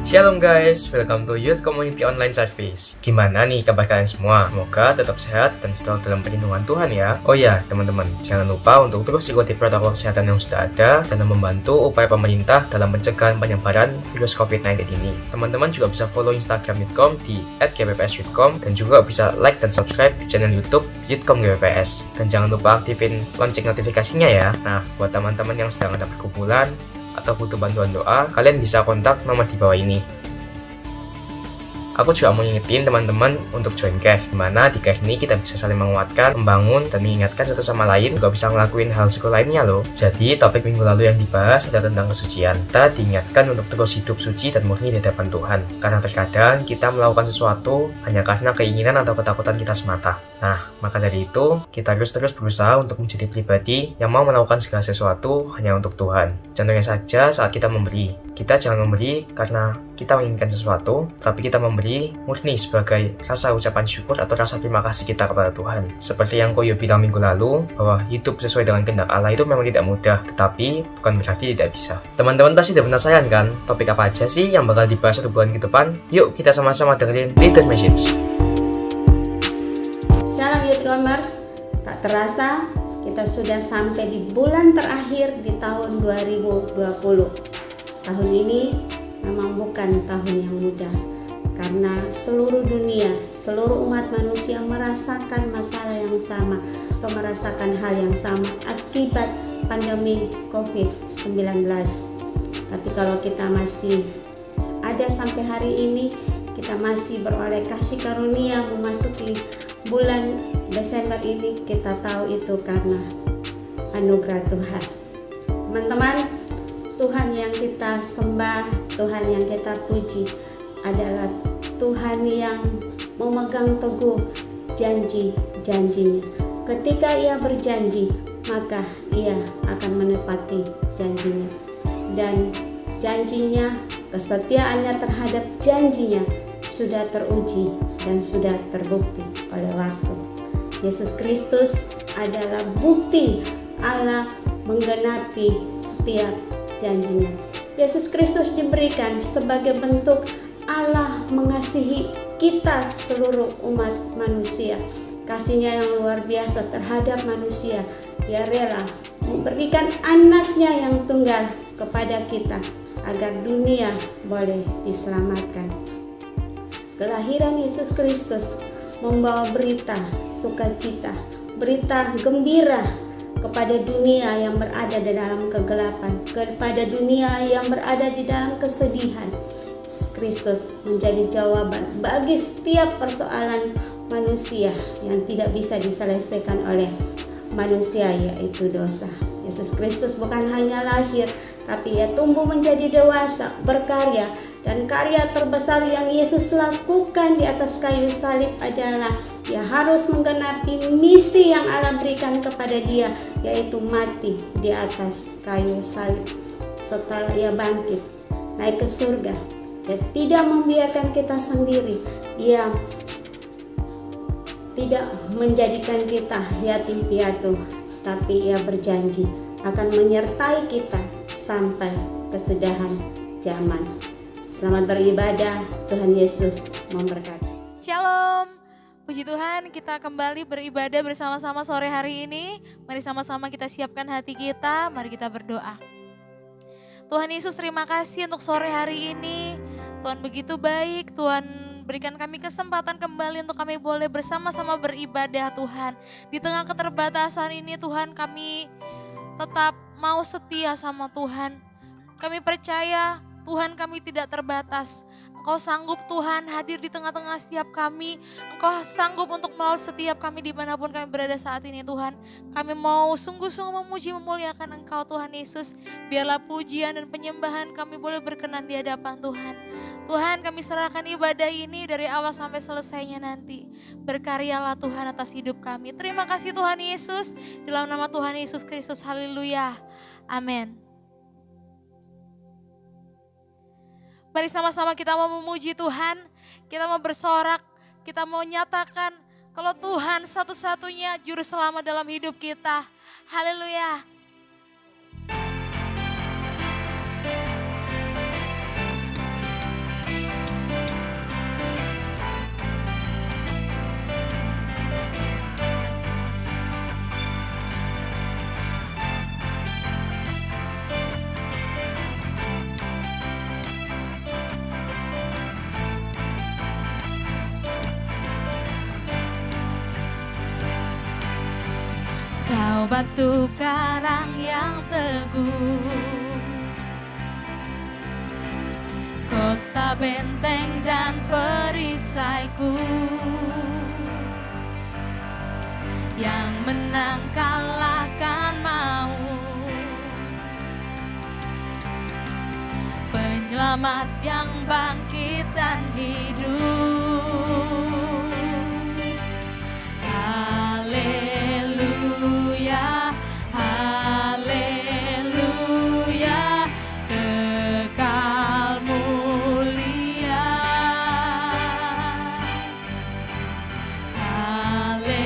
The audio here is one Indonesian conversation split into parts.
Shalom guys, welcome to Youth Community Online Service. Gimana nih kabar kalian semua? Semoga tetap sehat dan selalu dalam perlindungan Tuhan ya. Oh ya teman-teman, jangan lupa untuk terus ikuti protokol kesehatan yang sudah ada dan membantu upaya pemerintah dalam pencegahan penyebaran virus COVID-19 ini. Teman-teman juga bisa follow Instagram Youthcom di @gbps.youthcom dan juga bisa like dan subscribe di channel YouTube Youthcom GBPS. Dan jangan lupa aktifin lonceng notifikasinya ya. Nah, buat teman-teman yang sedang ada perkumpulan atau butuh bantuan doa, kalian bisa kontak nomor di bawah ini. Aku juga mau ngingetin teman-teman untuk join cash, dimana di cash ini kita bisa saling menguatkan, membangun, dan mengingatkan satu sama lain, juga bisa ngelakuin hal seru lainnya loh. Jadi topik minggu lalu yang dibahas adalah tentang kesucian. Kita diingatkan untuk terus hidup suci dan murni di hadapan Tuhan, karena terkadang kita melakukan sesuatu hanya karena keinginan atau ketakutan kita semata. Nah, maka dari itu, kita harus terus berusaha untuk menjadi pribadi yang mau melakukan segala sesuatu hanya untuk Tuhan. Contohnya saja saat kita memberi. Kita jangan memberi karena kita menginginkan sesuatu, tapi kita memberi murni sebagai rasa ucapan syukur atau rasa terima kasih kita kepada Tuhan. Seperti yang Koyo bilang minggu lalu, bahwa hidup sesuai dengan kehendak Allah itu memang tidak mudah, tetapi bukan berarti tidak bisa. Teman-teman pasti sudah penasaran kan, topik apa aja sih yang bakal dibahas 1 bulan ke depan? Yuk kita sama-sama dengerin Leader Message. Salam Youthcomers, tak terasa kita sudah sampai di bulan terakhir di tahun 2020. Tahun ini memang bukan tahun yang mudah, karena seluruh dunia, seluruh umat manusia merasakan masalah yang sama atau merasakan hal yang sama akibat pandemi COVID-19. Tapi kalau kita masih ada sampai hari ini, kita masih beroleh kasih karunia memasuki bulan Desember ini, kita tahu itu karena anugerah Tuhan. Teman-teman, Tuhan yang kita sembah, Tuhan yang kita puji adalah Tuhan yang memegang teguh janji-janjinya. Ketika Ia berjanji, maka Ia akan menepati janjinya. Dan janjinya, kesetiaannya terhadap janjinya sudah teruji dan sudah terbukti oleh waktu. Yesus Kristus adalah bukti Allah menggenapi setiap janjinya. Yesus Kristus diberikan sebagai bentuk Allah mengasihi kita seluruh umat manusia. Kasih-Nya yang luar biasa terhadap manusia. Ia rela memberikan anaknya yang tunggal kepada kita agar dunia boleh diselamatkan. Kelahiran Yesus Kristus membawa berita sukacita, berita gembira kepada dunia yang berada di dalam kegelapan, kepada dunia yang berada di dalam kesedihan. Yesus Kristus menjadi jawaban bagi setiap persoalan manusia yang tidak bisa diselesaikan oleh manusia, yaitu dosa. Yesus Kristus bukan hanya lahir, tapi Ia tumbuh menjadi dewasa, berkarya, dan karya terbesar yang Yesus lakukan di atas kayu salib adalah Ia harus menggenapi misi yang Allah berikan kepada Dia, yaitu mati di atas kayu salib. Setelah Ia bangkit, naik ke surga, Ia tidak membiarkan kita sendiri. Ia tidak menjadikan kita yatim piatu, tapi Ia berjanji akan menyertai kita sampai kesudahan zaman. Selamat beribadah, Tuhan Yesus memberkati. Shalom, puji Tuhan, kita kembali beribadah bersama-sama sore hari ini. Mari sama-sama kita siapkan hati kita, mari kita berdoa. Tuhan Yesus, terima kasih untuk sore hari ini. Tuhan begitu baik, Tuhan berikan kami kesempatan kembali untuk kami boleh bersama-sama beribadah Tuhan. Di tengah keterbatasan ini Tuhan, kami tetap mau setia sama Tuhan. Kami percaya Tuhan kami tidak terbatas. Engkau sanggup Tuhan hadir di tengah-tengah setiap kami. Engkau sanggup untuk melalui setiap kami dimanapun kami berada saat ini Tuhan. Kami mau sungguh-sungguh memuji memuliakan Engkau Tuhan Yesus. Biarlah pujian dan penyembahan kami boleh berkenan di hadapan Tuhan. Tuhan kami serahkan ibadah ini dari awal sampai selesainya nanti. Berkaryalah Tuhan atas hidup kami. Terima kasih Tuhan Yesus. Dalam nama Tuhan Yesus Kristus. Haleluya. Amin. Mari sama-sama kita mau memuji Tuhan, kita mau bersorak, kita mau nyatakan kalau Tuhan satu-satunya juru selamat dalam hidup kita. Haleluya. Kau batu karang yang teguh, kota benteng dan perisaiku, yang menang kalahkan maut, penyelamat yang bangkit dan hidup. Haleluya, haleluya, kekal mulia.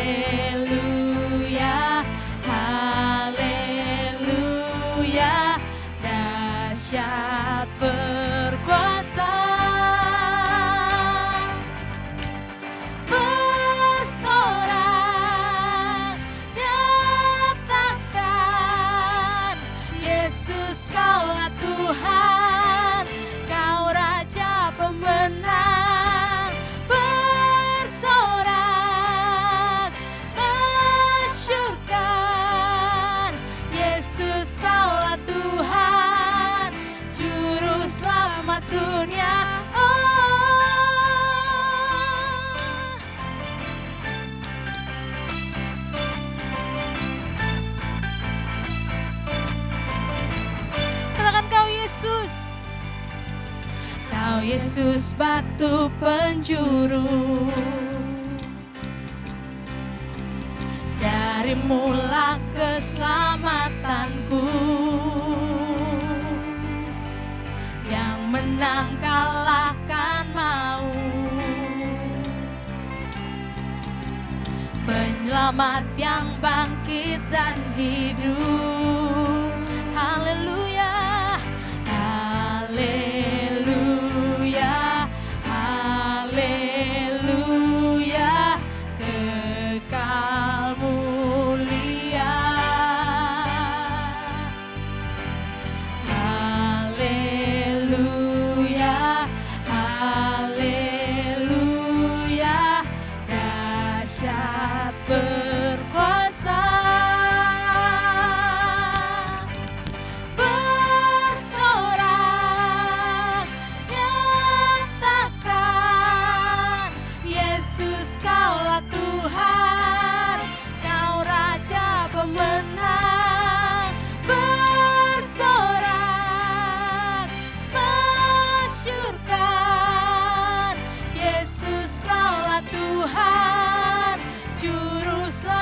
Haleluya, haleluya, dahsyat berkuasa. Tuhan, Kau Raja pemenang, bersorak, masyurkan. Yesus Kaulah Tuhan, Juru Selamat dunia. Yesus, Kau Yesus batu penjuru, dari mula keselamatanku, yang menang kalahkan maut, penyelamat yang bangkit dan hidup. Haleluya. Haleluya, haleluya, kekal mulia. Haleluya, haleluya, dahsyat berkuasa. Tuhan, Kau Raja pemenang, bersorak, masyurkan. Yesus Kaulah Tuhan, Juru Selamat.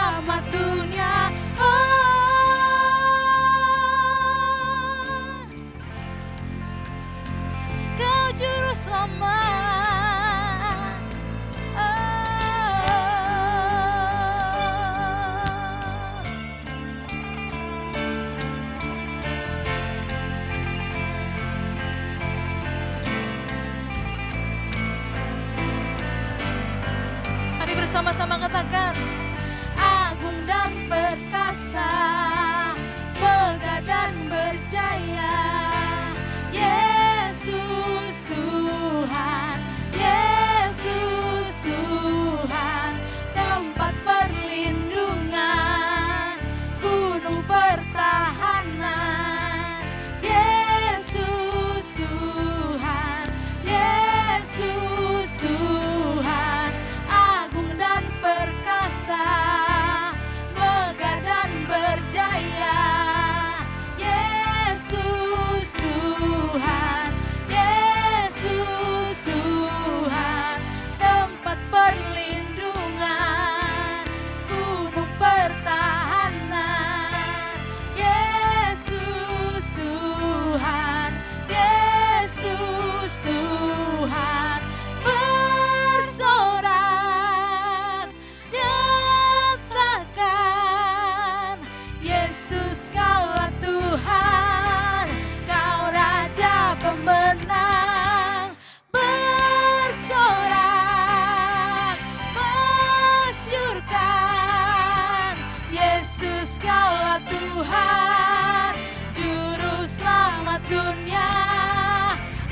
Tuhan, Juru Selamat dunia,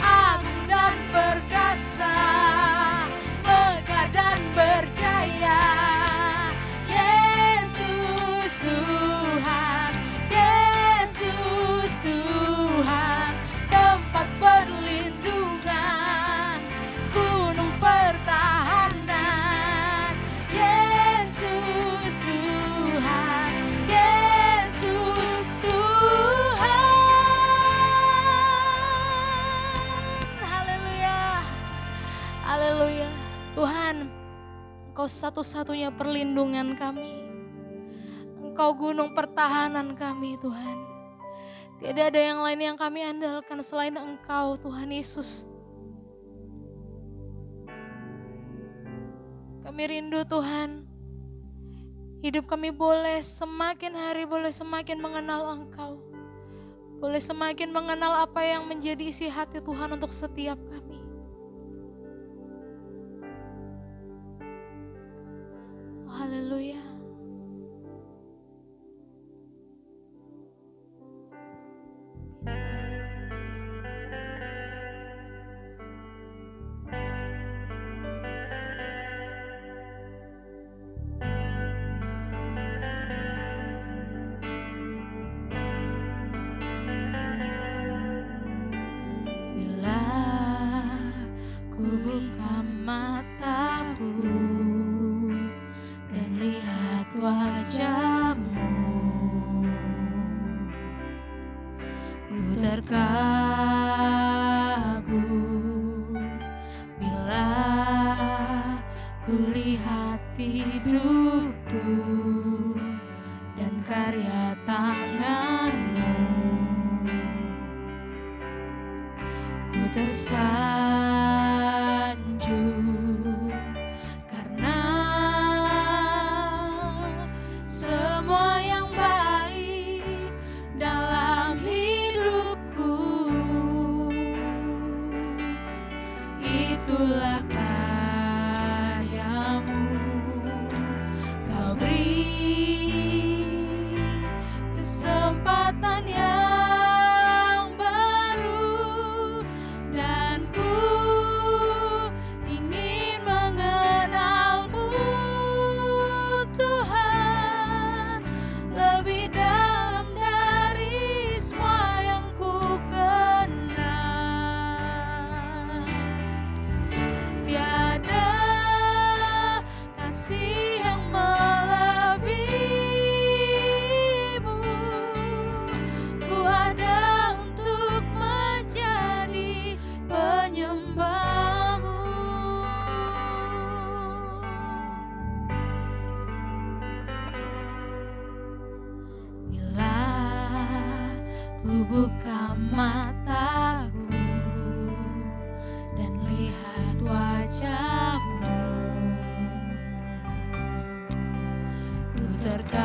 agung dan perkasa, megah dan berjaya. Yesus Tuhan, Yesus Tuhan, tempat perlindungan, gunung pertahanan. Yesus Tuhan, Yesus Tuhan. Haleluya, haleluya. Tuhan, Engkau satu-satunya perlindungan kami. Engkau gunung pertahanan kami, Tuhan. Tidak ada yang lain yang kami andalkan selain Engkau, Tuhan Yesus. Kami rindu, Tuhan. Hidup kami boleh semakin hari boleh semakin mengenal Engkau. Boleh semakin mengenal apa yang menjadi isi hati Tuhan untuk setiap kami. Haleluya. Bila ku buka mataku dan lihat wajah-Mu, ku terkagum. Bila ku lihat hidupku dan karya tangan-Mu, ku tersanjung karena semua yang baik dalam hidupku, itulah karya-Mu. Kau beri kesempatan yang baru, dan ku ingin mengenal-Mu, Tuhan, lebih dalam dari semua yang ku kenal. Tiada kasih yang melebihi-Mu. Ku ada untuk menjadi penyembah-Mu. Bila ku buka mataku dan lihat wajah-Mu, ku terkagum.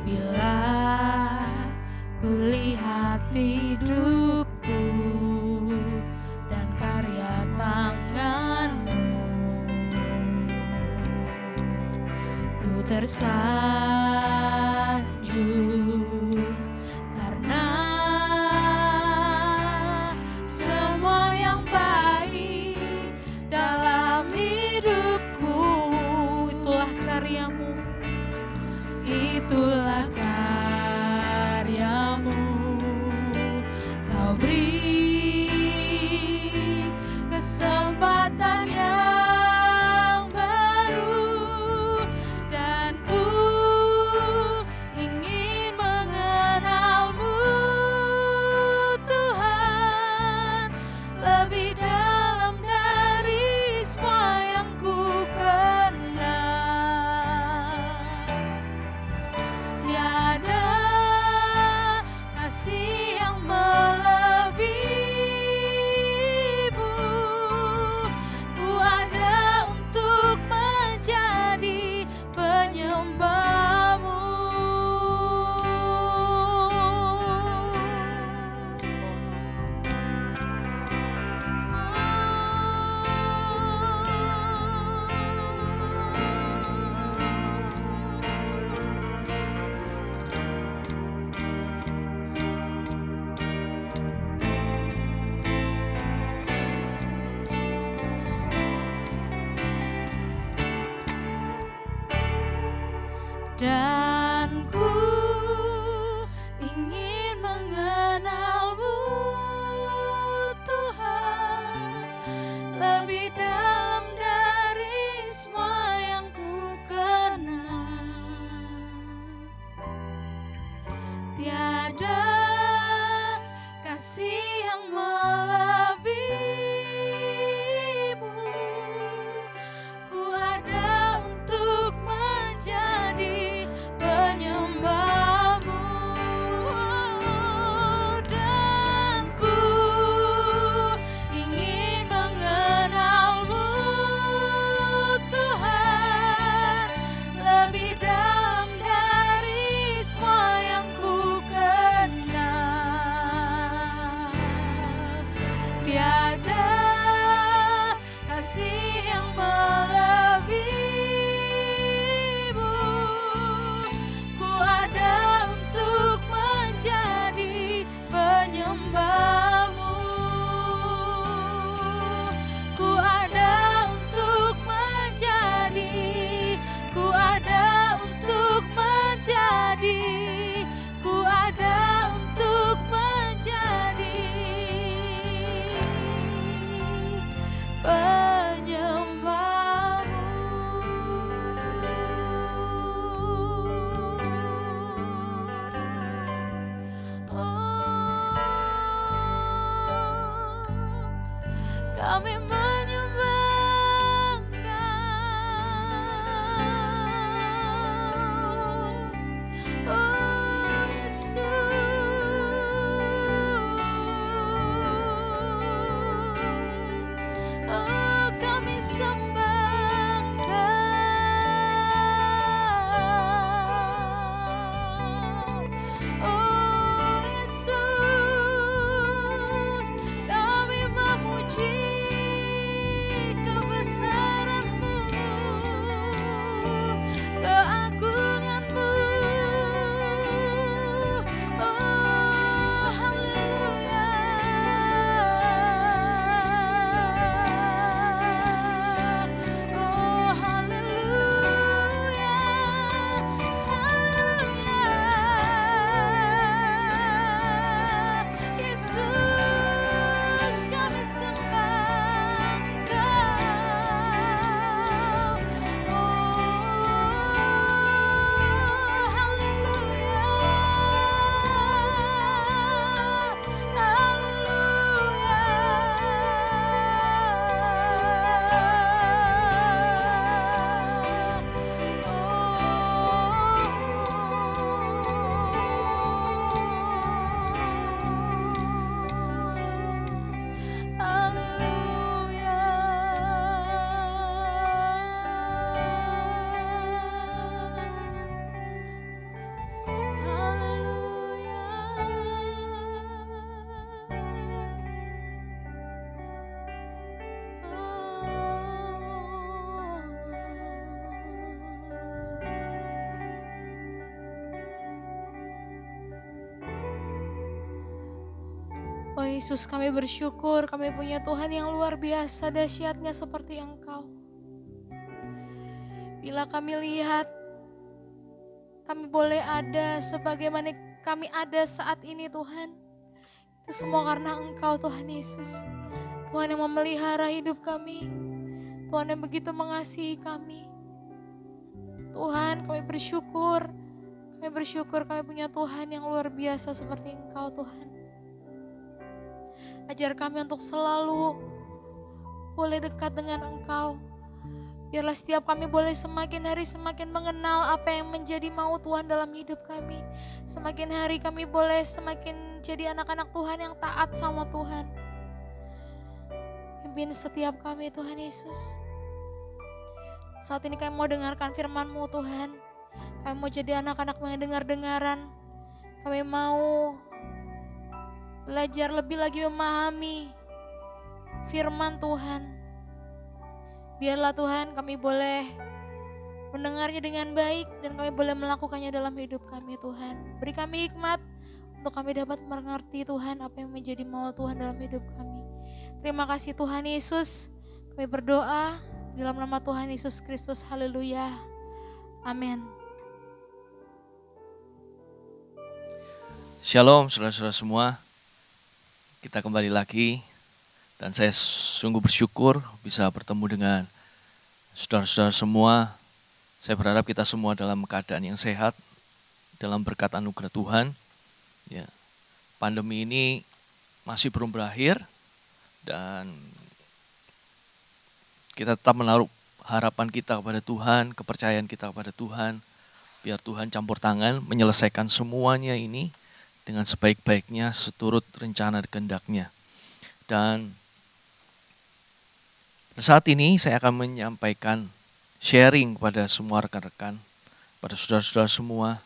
Bila ku lihat hidupku dan karya tangan-Mu, ku tersanjung karena semua yang baik dalam hidupku, itulah karya-Mu, itulah karya-Mu. Kau beri kesempatan yang baru, dan ku ingin Dan ku ingin mengenal-Mu Tuhan, lebih dalam dari semua yang ku kenal. Tiada kasih yang melebihi-Mu. Ku ada untuk menjadi penyembah-Mu. Dan ku ingin mengenal-Mu Tuhan, lebih dalam dari semua yang ku kenal. Tiada kasih yang melebihi-Mu. Ku ada untuk menjadi penyembah-Mu. Ku ada untuk menjadi, ku ada untuk menjadi, ku ada untuk menjadi penyembah-Mu. Oh, kami menyembah Engkau, oh Yesus. Oh, kami sembah Engkau, oh Yesus. Kami memuji kebesaran-Mu, keagungan-Mu. Oh, haleluya. Oh, haleluya. Haleluya. Yesus, kami sembah Engkau. Oh, haleluya. Oh Yesus, kami bersyukur kami punya Tuhan yang luar biasa dahsyatnya seperti Engkau. Bila kami lihat kami boleh ada sebagaimana kami ada saat ini Tuhan, itu semua karena Engkau Tuhan Yesus. Tuhan yang memelihara hidup kami, Tuhan yang begitu mengasihi kami. Tuhan, kami bersyukur kami punya Tuhan yang luar biasa seperti Engkau Tuhan. Ajar kami untuk selalu boleh dekat dengan Engkau. Biarlah setiap kami boleh semakin hari semakin mengenal apa yang menjadi mau Tuhan dalam hidup kami. Semakin hari kami boleh semakin jadi anak-anak Tuhan yang taat sama Tuhan. Pimpin setiap kami Tuhan Yesus. Saat ini kami mau dengarkan firman-Mu Tuhan. Kami mau jadi anak-anak yang dengar-dengaran. Kami mau belajar lebih lagi memahami firman Tuhan. Biarlah Tuhan kami boleh mendengarnya dengan baik dan kami boleh melakukannya dalam hidup kami Tuhan. Beri kami hikmat untuk kami dapat mengerti Tuhan apa yang menjadi mau Tuhan dalam hidup kami. Terima kasih Tuhan Yesus. Kami berdoa dalam nama Tuhan Yesus Kristus. Haleluya. Amin. Shalom saudara-saudara semua, kita kembali lagi dan saya sungguh bersyukur bisa bertemu dengan saudara-saudara semua. Saya berharap kita semua dalam keadaan yang sehat, dalam berkat anugerah Tuhan. Ya, pandemi ini masih belum berakhir dan kita tetap menaruh harapan kita kepada Tuhan, kepercayaan kita kepada Tuhan, biar Tuhan campur tangan menyelesaikan semuanya ini dengan sebaik-baiknya seturut rencana dan kehendak-Nya. Dan saat ini saya akan menyampaikan sharing kepada semua rekan-rekan, pada saudara-saudara semua.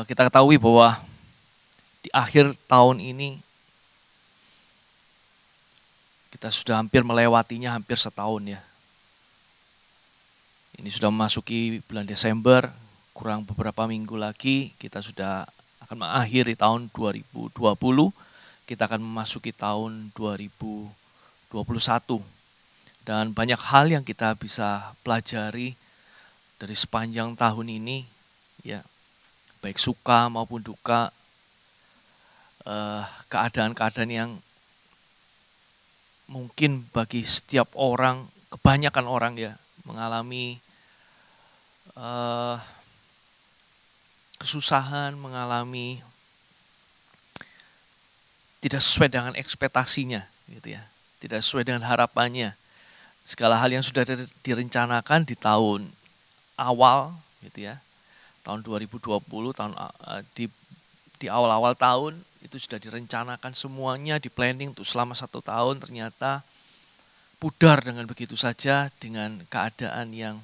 Kita ketahui bahwa di akhir tahun ini kita sudah hampir melewatinya hampir setahun ya. Ini sudah memasuki bulan Desember. Kurang beberapa minggu lagi kita sudah akan mengakhiri tahun 2020, kita akan memasuki tahun 2021. Dan banyak hal yang kita bisa pelajari dari sepanjang tahun ini, ya, baik suka maupun duka, keadaan-keadaan yang mungkin bagi setiap orang, kebanyakan orang ya, mengalami kesusahan, mengalami tidak sesuai dengan ekspektasinya, gitu ya, tidak sesuai dengan harapannya. Segala hal yang sudah direncanakan di tahun awal, gitu ya, tahun 2020, di awal-awal tahun itu sudah direncanakan semuanya, di planning untuk selama 1 tahun, ternyata pudar dengan begitu saja dengan keadaan yang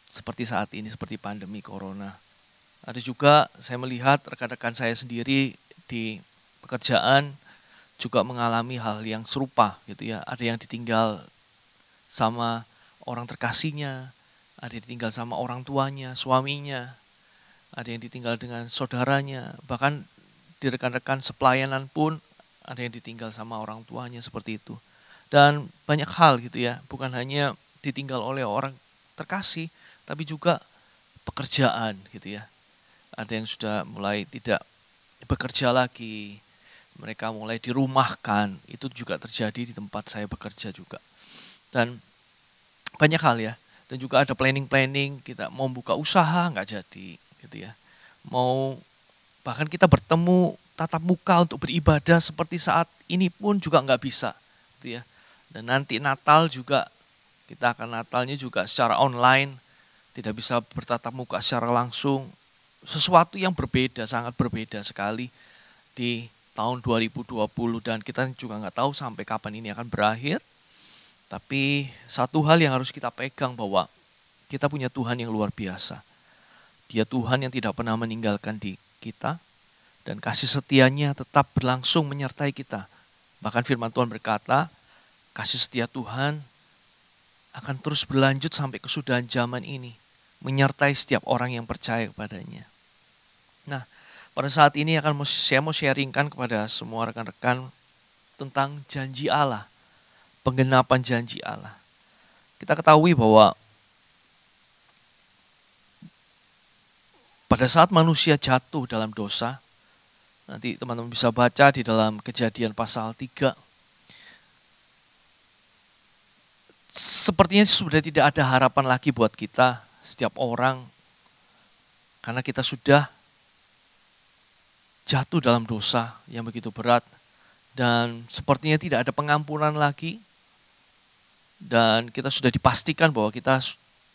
seperti saat ini, seperti pandemi corona. Ada juga saya melihat rekan-rekan saya sendiri di pekerjaan juga mengalami hal yang serupa gitu ya. Ada yang ditinggal sama orang terkasihnya, ada yang ditinggal sama orang tuanya, suaminya, ada yang ditinggal dengan saudaranya, bahkan di rekan-rekan sepelayanan pun ada yang ditinggal sama orang tuanya seperti itu. Dan banyak hal gitu ya, bukan hanya ditinggal oleh orang terkasih, tapi juga pekerjaan gitu ya. Ada yang sudah mulai tidak bekerja lagi, mereka mulai dirumahkan, itu juga terjadi di tempat saya bekerja juga. Dan banyak hal ya, dan juga ada planning-planning, kita mau buka usaha nggak jadi gitu ya. Mau bahkan kita bertemu tatap muka untuk beribadah seperti saat ini pun juga nggak bisa gitu ya. Dan nanti Natal juga, kita akan Natalnya juga secara online, tidak bisa bertatap muka secara langsung. Sesuatu yang berbeda, sangat berbeda sekali di tahun 2020 dan kita juga nggak tahu sampai kapan ini akan berakhir. Tapi satu hal yang harus kita pegang bahwa kita punya Tuhan yang luar biasa. Dia Tuhan yang tidak pernah meninggalkan kita dan kasih setianya tetap berlangsung menyertai kita. Bahkan firman Tuhan berkata, kasih setia Tuhan akan terus berlanjut sampai kesudahan zaman ini, menyertai setiap orang yang percaya kepadanya. Nah, pada saat ini saya mau sharingkan kepada semua rekan-rekan tentang janji Allah, penggenapan janji Allah. Kita ketahui bahwa pada saat manusia jatuh dalam dosa, nanti teman-teman bisa baca di dalam Kejadian pasal 3, sepertinya sudah tidak ada harapan lagi buat kita, setiap orang, karena kita sudah jatuh dalam dosa yang begitu berat dan sepertinya tidak ada pengampunan lagi dan kita sudah dipastikan bahwa kita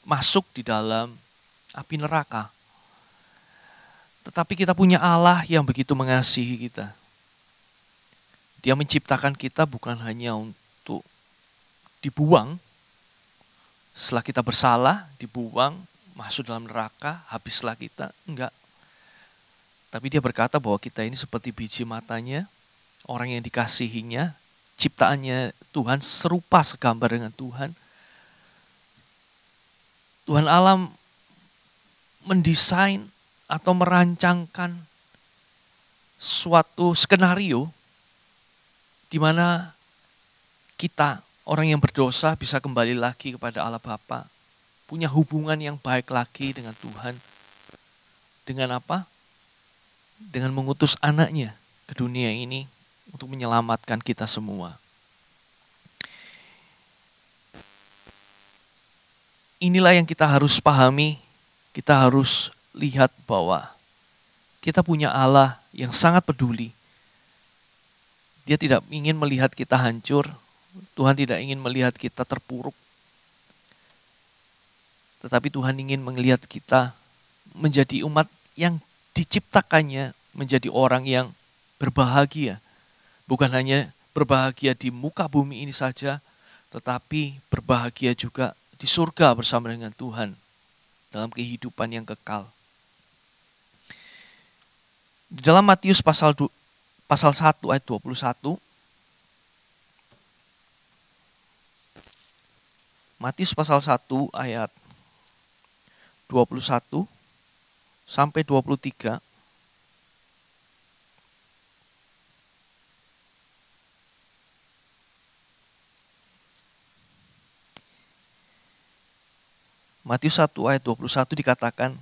masuk di dalam api neraka. Tetapi kita punya Allah yang begitu mengasihi kita. Dia menciptakan kita bukan hanya untuk dibuang, setelah kita bersalah, dibuang, masuk dalam neraka, habislah kita, enggak. Tapi dia berkata bahwa kita ini seperti biji matanya, orang yang dikasihinya, ciptaannya Tuhan serupa segambar dengan Tuhan. Tuhan Allah mendesain atau merancangkan suatu skenario di mana kita, orang yang berdosa, bisa kembali lagi kepada Allah Bapa, punya hubungan yang baik lagi dengan Tuhan. Dengan apa? dengan mengutus anaknya ke dunia ini untuk menyelamatkan kita semua. Inilah yang kita harus pahami, kita harus lihat bahwa kita punya Allah yang sangat peduli. Dia tidak ingin melihat kita hancur, Tuhan tidak ingin melihat kita terpuruk. Tetapi Tuhan ingin melihat kita menjadi umat yang diciptakannya menjadi orang yang berbahagia. Bukan hanya berbahagia di muka bumi ini saja, tetapi berbahagia juga di surga bersama dengan Tuhan dalam kehidupan yang kekal. Di dalam Matius pasal 1 ayat 21, Matius pasal 1 ayat 21 sampai 23. Matius 1 ayat 21 dikatakan,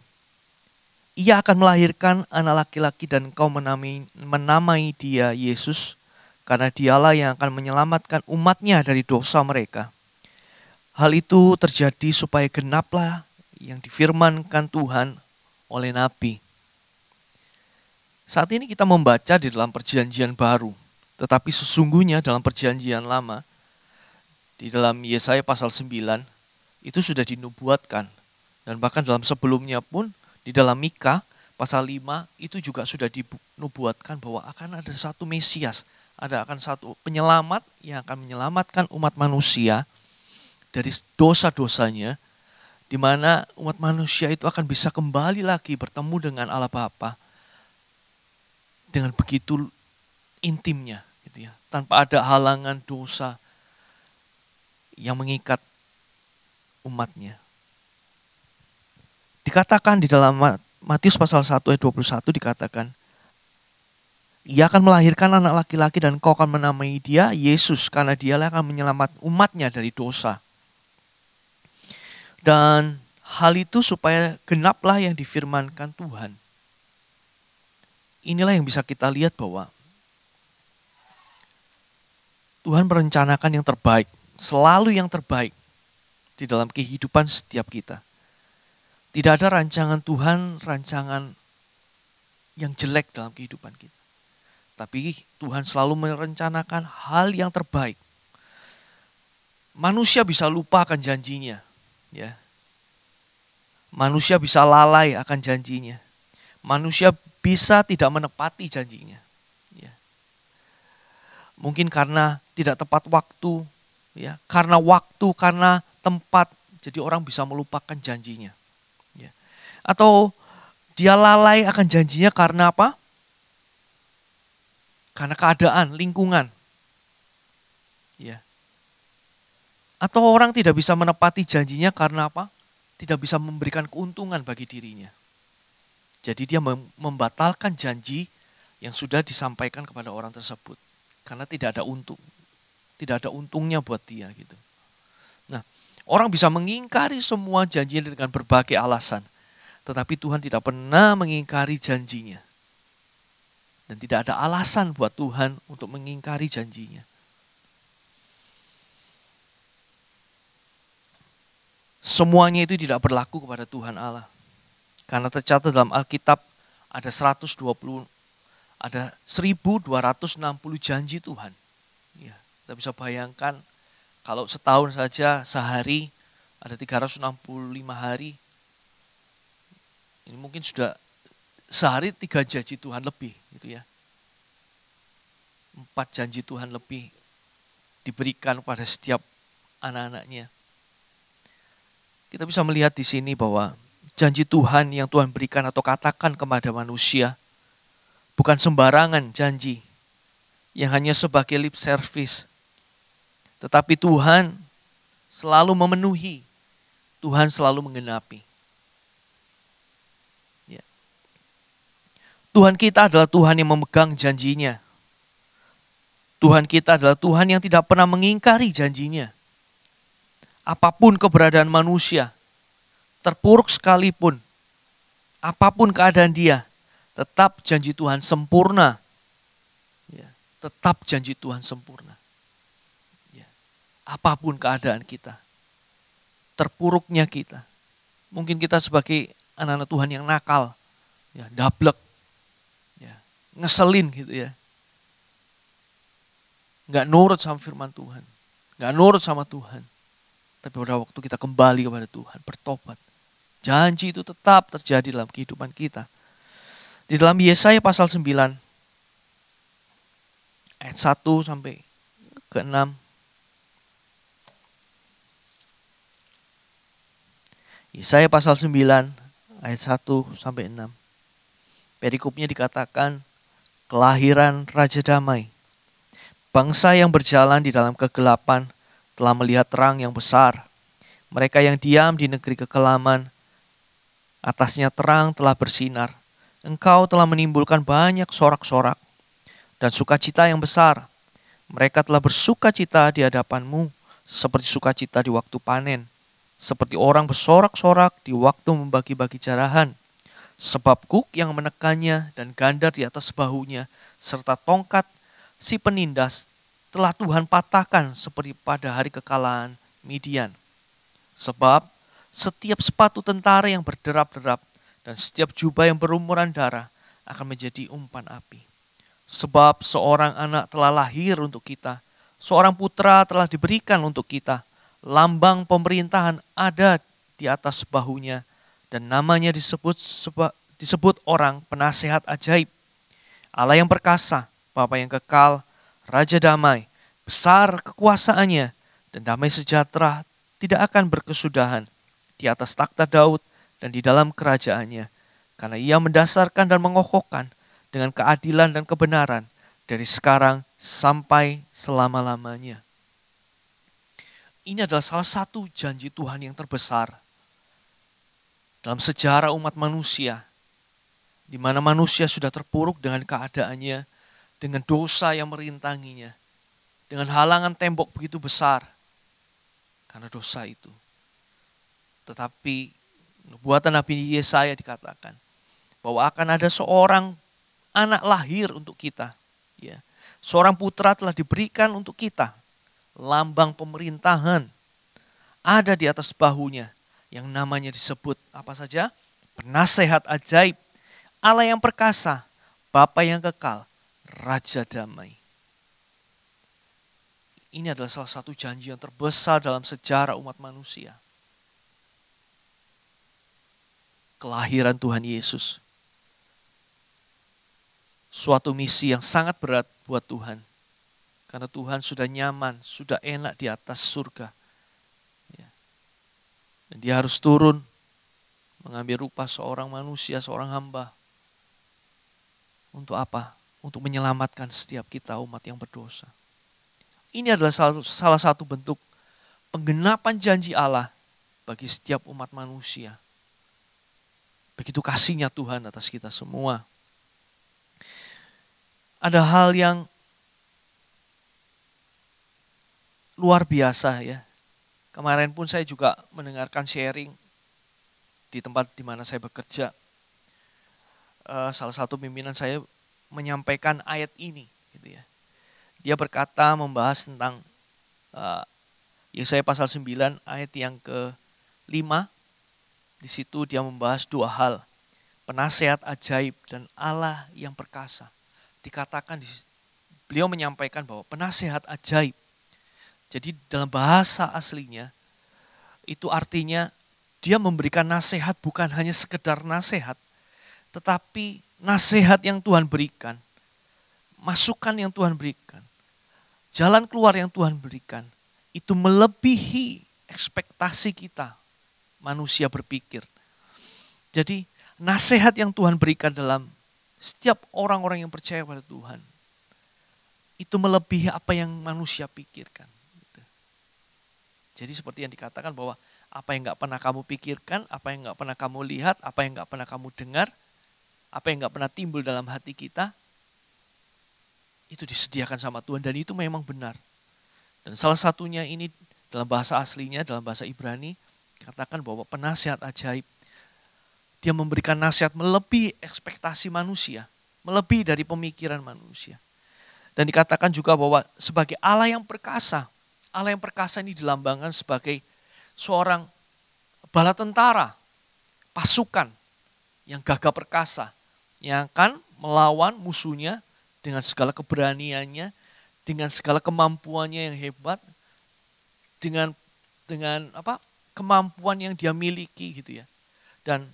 ia akan melahirkan anak laki-laki dan engkau menamai dia Yesus, karena dialah yang akan menyelamatkan umatnya dari dosa mereka. Hal itu terjadi supaya genaplah yang difirmankan Tuhan oleh Nabi. Saat ini kita membaca di dalam perjanjian baru, tetapi sesungguhnya dalam perjanjian lama, di dalam Yesaya pasal 9, itu sudah dinubuatkan. Dan bahkan dalam sebelumnya pun, di dalam Mika pasal 5, itu juga sudah dinubuatkan bahwa akan ada satu Mesias, akan satu penyelamat yang akan menyelamatkan umat manusia dari dosa-dosanya, di mana umat manusia itu akan bisa kembali lagi bertemu dengan Allah Bapa dengan begitu intimnya, gitu ya, tanpa ada halangan dosa yang mengikat umatnya. Dikatakan di dalam Matius pasal 1 ayat 21 dikatakan, ia akan melahirkan anak laki-laki dan kau akan menamai dia Yesus, karena dialah akan menyelamatkan umatnya dari dosa. Dan hal itu supaya genaplah yang difirmankan Tuhan. Inilah yang bisa kita lihat bahwa Tuhan merencanakan yang terbaik, selalu yang terbaik di dalam kehidupan setiap kita. Tidak ada rancangan Tuhan, rancangan yang jelek dalam kehidupan kita. Tapi Tuhan selalu merencanakan hal yang terbaik. Manusia bisa lupa akan janjinya, ya. Manusia bisa lalai akan janjinya. Manusia bisa tidak menepati janjinya, ya. Mungkin karena tidak tepat waktu, ya. Karena waktu, karena tempat, jadi orang bisa melupakan janjinya. Ya. Atau dia lalai akan janjinya karena apa? Karena keadaan, lingkungan. Ya. Atau orang tidak bisa menepati janjinya karena apa? Tidak bisa memberikan keuntungan bagi dirinya. Jadi dia membatalkan janji yang sudah disampaikan kepada orang tersebut. Karena tidak ada untung. Tidak ada untungnya buat dia gitu. Nah, orang bisa mengingkari semua janjinya dengan berbagai alasan. Tetapi Tuhan tidak pernah mengingkari janjinya. Dan tidak ada alasan buat Tuhan untuk mengingkari janjinya. Semuanya itu tidak berlaku kepada Tuhan Allah. Karena tercatat dalam Alkitab ada 1260 janji Tuhan. Ya, kita bisa bayangkan kalau setahun saja sehari ada 365 hari. Ini mungkin sudah sehari 3 janji Tuhan lebih gitu ya. 4 janji Tuhan lebih diberikan pada setiap anak-anaknya. Kita bisa melihat di sini bahwa janji Tuhan yang Tuhan berikan atau katakan kepada manusia bukan sembarangan janji yang hanya sebagai lip service. Tetapi Tuhan selalu memenuhi, Tuhan selalu menggenapi. Ya. Tuhan kita adalah Tuhan yang memegang janjinya. Tuhan kita adalah Tuhan yang tidak pernah mengingkari janjinya. Apapun keberadaan manusia, terpuruk sekalipun, apapun keadaan dia, Tetap janji Tuhan sempurna. Ya, tetap janji Tuhan sempurna. Ya, apapun keadaan kita, terpuruknya kita. Mungkin kita sebagai anak-anak Tuhan yang nakal, ya, dablek, ya, ngeselin gitu ya. Nggak nurut sama firman Tuhan, nggak nurut sama Tuhan. Tapi pada waktu kita kembali kepada Tuhan, bertobat, janji itu tetap terjadi dalam kehidupan kita. Di dalam Yesaya pasal 9, ayat 1 sampai ke 6. Yesaya pasal 9, ayat 1 sampai 6. Perikopnya dikatakan, kelahiran Raja Damai. Bangsa yang berjalan di dalam kegelapan telah melihat terang yang besar. Mereka yang diam di negeri kekelaman, atasnya terang telah bersinar. Engkau telah menimbulkan banyak sorak-sorak dan sukacita yang besar. Mereka telah bersukacita di hadapanmu seperti sukacita di waktu panen, seperti orang bersorak-sorak di waktu membagi-bagi jarahan. Sebab kuk yang menekannya dan gandar di atas bahunya, serta tongkat si penindas telah Tuhan patahkan seperti pada hari kekalahan Midian. Sebab setiap sepatu tentara yang berderap-derap dan setiap jubah yang berumuran darah akan menjadi umpan api. Sebab seorang anak telah lahir untuk kita, seorang putra telah diberikan untuk kita. Lambang pemerintahan ada di atas bahunya dan namanya disebut orang penasehat ajaib, Allah yang perkasa, Bapa yang kekal, Raja damai. Besar kekuasaannya dan damai sejahtera tidak akan berkesudahan di atas takhta Daud dan di dalam kerajaannya, karena ia mendasarkan dan mengokohkan dengan keadilan dan kebenaran dari sekarang sampai selama-lamanya. Ini adalah salah satu janji Tuhan yang terbesar dalam sejarah umat manusia, di mana manusia sudah terpuruk dengan keadaannya, dengan dosa yang merintanginya, dengan halangan tembok begitu besar karena dosa itu. Tetapi nubuatan Nabi Yesaya dikatakan bahwa akan ada seorang anak lahir untuk kita. Ya. Seorang putra telah diberikan untuk kita. Lambang pemerintahan ada di atas bahunya yang namanya disebut apa saja? Penasehat ajaib, Allah yang perkasa, Bapa yang kekal, Raja damai. Ini adalah salah satu janji yang terbesar dalam sejarah umat manusia. Kelahiran Tuhan Yesus. Suatu misi yang sangat berat buat Tuhan. Karena Tuhan sudah nyaman, sudah enak di atas surga. Dan dia harus turun, mengambil rupa seorang manusia, seorang hamba. Untuk apa? Untuk menyelamatkan setiap kita umat yang berdosa. Ini adalah salah satu bentuk penggenapan janji Allah bagi setiap umat manusia. Begitu kasihnya Tuhan atas kita semua. Ada hal yang luar biasa ya. Kemarin pun saya juga mendengarkan sharing di tempat di mana saya bekerja. Salah satu pimpinan saya menyampaikan ayat ini gitu ya. Dia berkata membahas tentang Yesaya pasal 9 ayat yang ke-5. Di situ dia membahas dua hal. Penasehat ajaib dan Allah yang perkasa. Dikatakan beliau menyampaikan bahwa penasehat ajaib. Jadi dalam bahasa aslinya itu artinya dia memberikan nasihat bukan hanya sekedar nasihat, tetapi nasihat yang Tuhan berikan, masukan yang Tuhan berikan, jalan keluar yang Tuhan berikan, itu melebihi ekspektasi kita manusia berpikir. Jadi nasihat yang Tuhan berikan dalam setiap orang-orang yang percaya pada Tuhan, itu melebihi apa yang manusia pikirkan. Jadi seperti yang dikatakan bahwa apa yang gak pernah kamu pikirkan, apa yang gak pernah kamu lihat, apa yang gak pernah kamu dengar, apa yang gak pernah timbul dalam hati kita, itu disediakan sama Tuhan dan itu memang benar. Dan salah satunya ini dalam bahasa aslinya, dalam bahasa Ibrani, dikatakan bahwa penasehat ajaib. Dia memberikan nasihat melebihi ekspektasi manusia, melebihi dari pemikiran manusia. Dan dikatakan juga bahwa sebagai Allah yang perkasa ini dilambangkan sebagai seorang bala tentara, pasukan yang gagah perkasa, yang akan melawan musuhnya dengan segala keberaniannya, dengan segala kemampuannya yang hebat, dengan kemampuan yang dia miliki gitu ya. Dan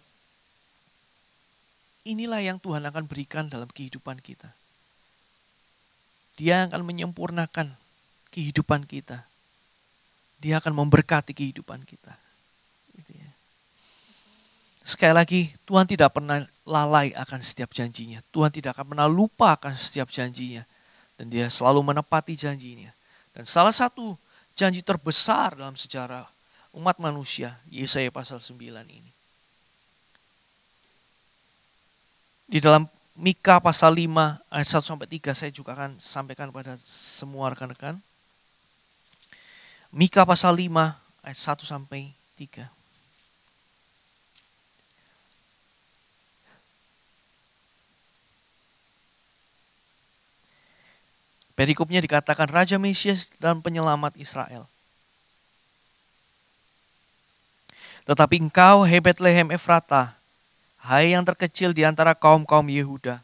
inilah yang Tuhan akan berikan dalam kehidupan kita. Dia akan menyempurnakan kehidupan kita. Dia akan memberkati kehidupan kita. Gitu ya. Sekali lagi, Tuhan tidak pernah lalai akan setiap janjinya. Tuhan tidak akan pernah lupa akan setiap janjinya. Dan dia selalu menepati janjinya. Dan salah satu janji terbesar dalam sejarah umat manusia, Yesaya pasal 9 ini. Di dalam Mika pasal 5 ayat 1-3 saya juga akan sampaikan pada semua rekan-rekan. Mika pasal 5 ayat 1-3. Perikopnya dikatakan Raja Mesias dan penyelamat Israel. Tetapi engkau, hai Betlehem Efrata, hai yang terkecil di antara kaum-kaum Yehuda,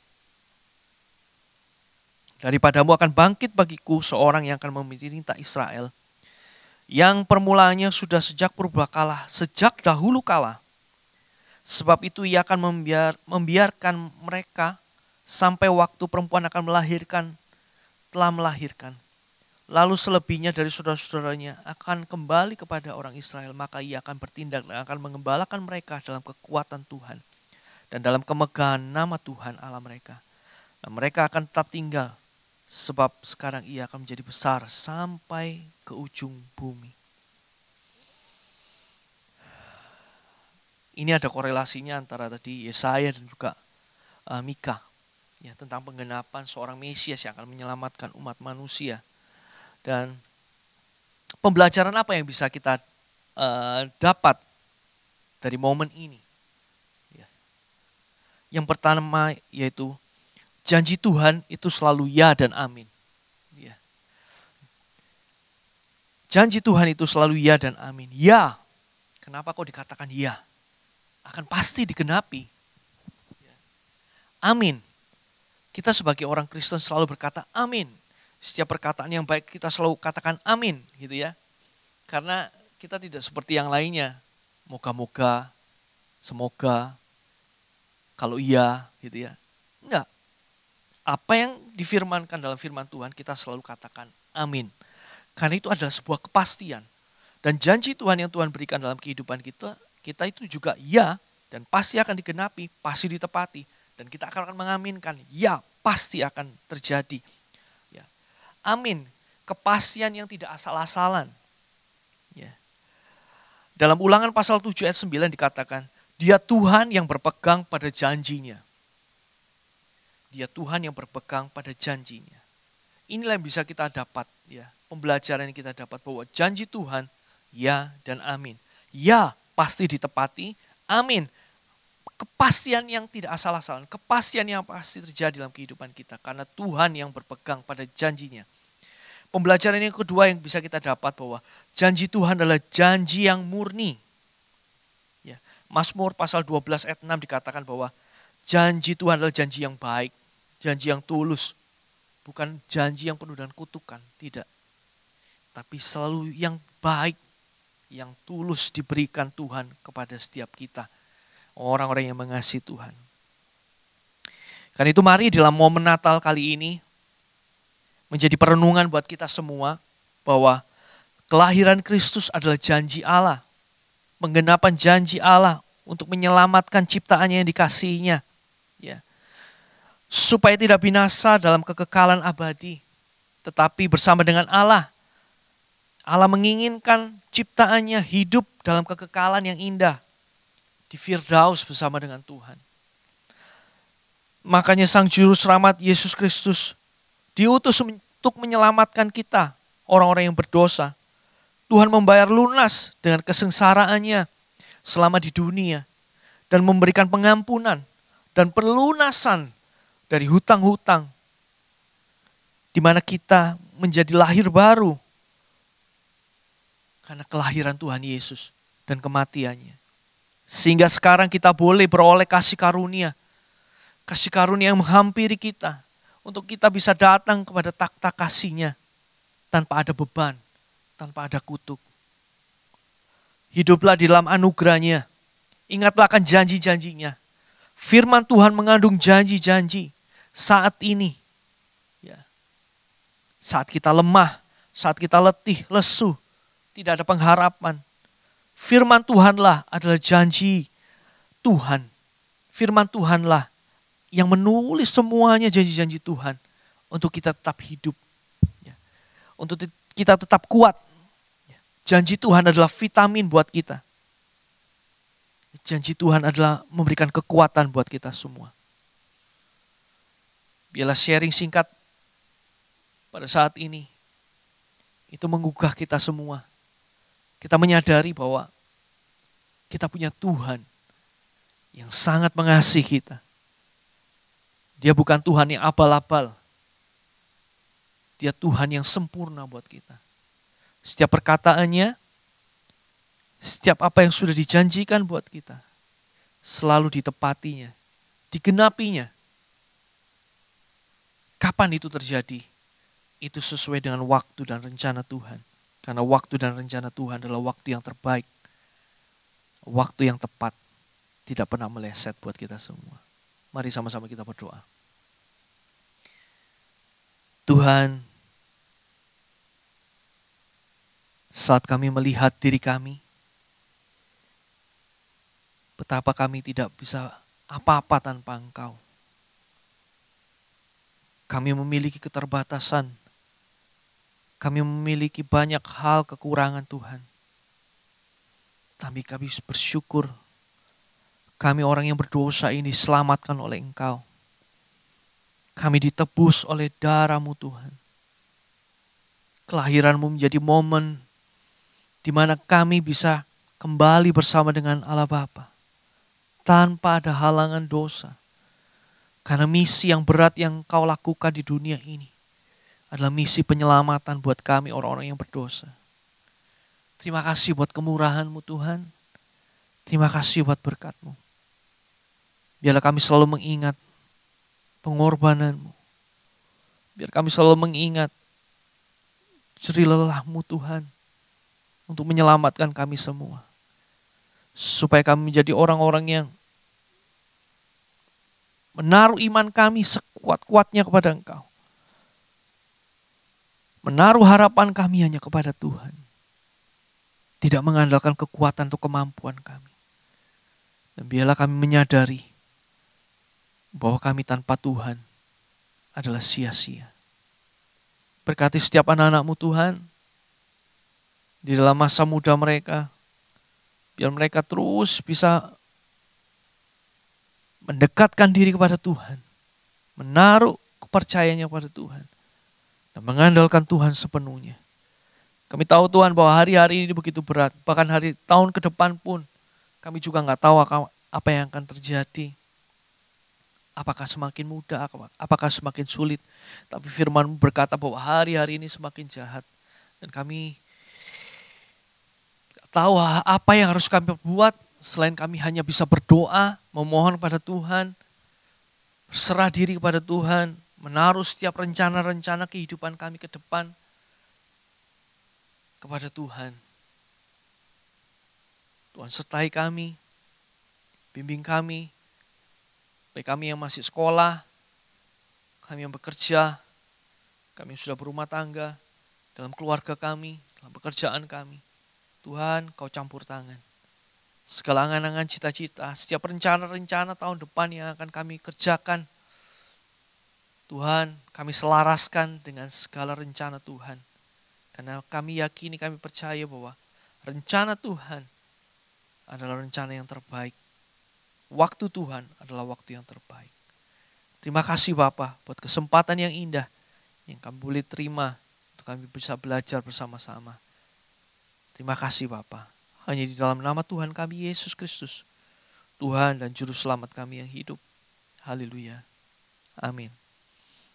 daripadamu akan bangkit bagiku seorang yang akan memerintah Israel, yang permulaannya sudah sejak purbakala, sejak dahulu kala. Sebab itu ia akan membiarkan mereka sampai waktu perempuan akan telah melahirkan. Lalu selebihnya dari saudara-saudaranya akan kembali kepada orang Israel, maka ia akan bertindak dan akan mengembalakan mereka dalam kekuatan Tuhan dan dalam kemegahan nama Tuhan Allah mereka. Dan mereka akan tetap tinggal, sebab sekarang ia akan menjadi besar sampai ke ujung bumi. Ini ada korelasinya antara tadi Yesaya dan juga Mika. Ya, tentang penggenapan seorang Mesias yang akan menyelamatkan umat manusia. Dan pembelajaran apa yang bisa kita dapat dari momen ini? Ya. Yang pertama yaitu janji Tuhan itu selalu ya dan amin. Ya. Janji Tuhan itu selalu ya dan amin. Ya, kenapa kok dikatakan ya? Akan pasti digenapi. Ya. Amin. Kita sebagai orang Kristen selalu berkata amin. Setiap perkataan yang baik kita selalu katakan amin gitu ya. Karena kita tidak seperti yang lainnya. Moga-moga, semoga, kalau iya gitu ya. Enggak. Apa yang difirmankan dalam firman Tuhan kita selalu katakan amin. Karena itu adalah sebuah kepastian. Dan janji Tuhan yang Tuhan berikan dalam kehidupan kita itu juga ya dan pasti akan digenapi, pasti ditepati. Dan kita akan mengaminkan, ya pasti akan terjadi. Ya. Amin, kepastian yang tidak asal-asalan. Ya. Dalam Ulangan pasal 7 ayat 9 dikatakan, dia Tuhan yang berpegang pada janjinya. Dia Tuhan yang berpegang pada janjinya. Inilah yang bisa kita dapat, ya, pembelajaran yang kita dapat bahwa janji Tuhan, ya dan amin. Ya pasti ditepati, amin. Kepastian yang tidak asal-asalan, kepastian yang pasti terjadi dalam kehidupan kita karena Tuhan yang berpegang pada janjinya. Pembelajaran yang kedua yang bisa kita dapat bahwa janji Tuhan adalah janji yang murni. Ya, Mazmur pasal 12 ayat 6 dikatakan bahwa janji Tuhan adalah janji yang baik, janji yang tulus, bukan janji yang penuh dengan kutukan, tidak. Tapi selalu yang baik, yang tulus diberikan Tuhan kepada setiap kita. Orang-orang yang mengasihi Tuhan. Karena itu mari dalam momen Natal kali ini menjadi perenungan buat kita semua bahwa kelahiran Kristus adalah janji Allah. Penggenapan janji Allah untuk menyelamatkan ciptaannya yang dikasihinya. Ya. Supaya tidak binasa dalam kekekalan abadi. Tetapi bersama dengan Allah. Allah menginginkan ciptaannya hidup dalam kekekalan yang indah. Di Firdaus bersama dengan Tuhan. Makanya Sang Juru Selamat Yesus Kristus diutus untuk menyelamatkan kita, orang-orang yang berdosa. Tuhan membayar lunas dengan kesengsaraannya selama di dunia. dan memberikan pengampunan dan pelunasan dari hutang-hutang, di mana kita menjadi lahir baru karena kelahiran Tuhan Yesus dan kematiannya. Sehingga sekarang kita boleh beroleh kasih karunia yang menghampiri kita, untuk kita bisa datang kepada takhta kasih-Nya tanpa ada beban, tanpa ada kutuk. Hiduplah di dalam anugerah-Nya. Ingatlah akan janji-janji-Nya. Firman Tuhan mengandung janji-janji saat ini. Ya. Saat kita lemah, saat kita letih, lesu, tidak ada pengharapan. Firman Tuhanlah adalah janji Tuhan. Firman Tuhanlah yang menulis semuanya janji-janji Tuhan untuk kita tetap hidup. Ya. Untuk kita tetap kuat. Ya. Janji Tuhan adalah vitamin buat kita. Janji Tuhan adalah memberikan kekuatan buat kita semua. Biarlah sharing singkat pada saat ini itu menggugah kita semua. Kita menyadari bahwa kita punya Tuhan yang sangat mengasihi kita. Dia bukan Tuhan yang abal-abal. Dia Tuhan yang sempurna buat kita. Setiap perkataannya, setiap apa yang sudah dijanjikan buat kita, selalu ditepatinya, digenapinya. Kapan itu terjadi? Itu sesuai dengan waktu dan rencana Tuhan. Karena waktu dan rencana Tuhan adalah waktu yang terbaik. Waktu yang tepat. Tidak pernah meleset buat kita semua. Mari sama-sama kita berdoa. Tuhan, saat kami melihat diri kami, betapa kami tidak bisa apa-apa tanpa Engkau. Kami memiliki keterbatasan. Kami memiliki banyak hal kekurangan Tuhan. Tapi kami bersyukur kami orang yang berdosa ini diselamatkan oleh Engkau. Kami ditebus oleh darah-Mu Tuhan. Kelahiran-Mu menjadi momen di mana kami bisa kembali bersama dengan Allah Bapa tanpa ada halangan dosa. Karena misi yang berat yang Kau lakukan di dunia ini adalah misi penyelamatan buat kami orang-orang yang berdosa. Terima kasih buat kemurahan-Mu Tuhan. Terima kasih buat berkat-Mu. Biarlah kami selalu mengingat pengorbanan-Mu. Biar kami selalu mengingat jerih lelah-Mu Tuhan untuk menyelamatkan kami semua. Supaya kami menjadi orang-orang yang menaruh iman kami sekuat-kuatnya kepada Engkau. Menaruh harapan kami hanya kepada Tuhan. Tidak mengandalkan kekuatan atau kemampuan kami. Dan biarlah kami menyadari bahwa kami tanpa Tuhan adalah sia-sia. Berkati setiap anak-anak-Mu Tuhan, di dalam masa muda mereka, biar mereka terus bisa mendekatkan diri kepada Tuhan, menaruh kepercayaannya kepada Tuhan, dan mengandalkan Tuhan sepenuhnya. Kami tahu Tuhan bahwa hari-hari ini begitu berat, bahkan tahun ke depan pun kami juga nggak tahu apa yang akan terjadi. Apakah semakin mudah, apakah semakin sulit. Tapi firman-Mu berkata bahwa hari-hari ini semakin jahat. Dan kami tahu apa yang harus kami buat selain kami hanya bisa berdoa, memohon kepada Tuhan, berserah diri kepada Tuhan, menaruh setiap rencana-rencana kehidupan kami ke depan kepada Tuhan. Tuhan sertai kami, bimbing kami, baik kami yang masih sekolah, kami yang bekerja, kami yang sudah berumah tangga, dalam keluarga kami, dalam pekerjaan kami. Tuhan, Kau campur tangan. Segala angan-angan cita-cita, setiap rencana-rencana tahun depan yang akan kami kerjakan, Tuhan, kami selaraskan dengan segala rencana Tuhan. Karena kami yakini, kami percaya bahwa rencana Tuhan adalah rencana yang terbaik. Waktu Tuhan adalah waktu yang terbaik. Terima kasih Bapa buat kesempatan yang indah yang kami boleh terima untuk kami bisa belajar bersama-sama. Terima kasih Bapa. Hanya di dalam nama Tuhan kami Yesus Kristus, Tuhan dan Juru Selamat kami yang hidup. Haleluya. Amin.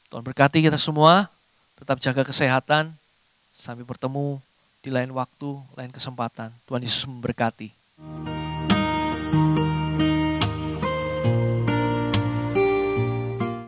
Tuhan berkati kita semua, tetap jaga kesehatan, sampai bertemu di lain waktu, lain kesempatan. Tuhan Yesus memberkati.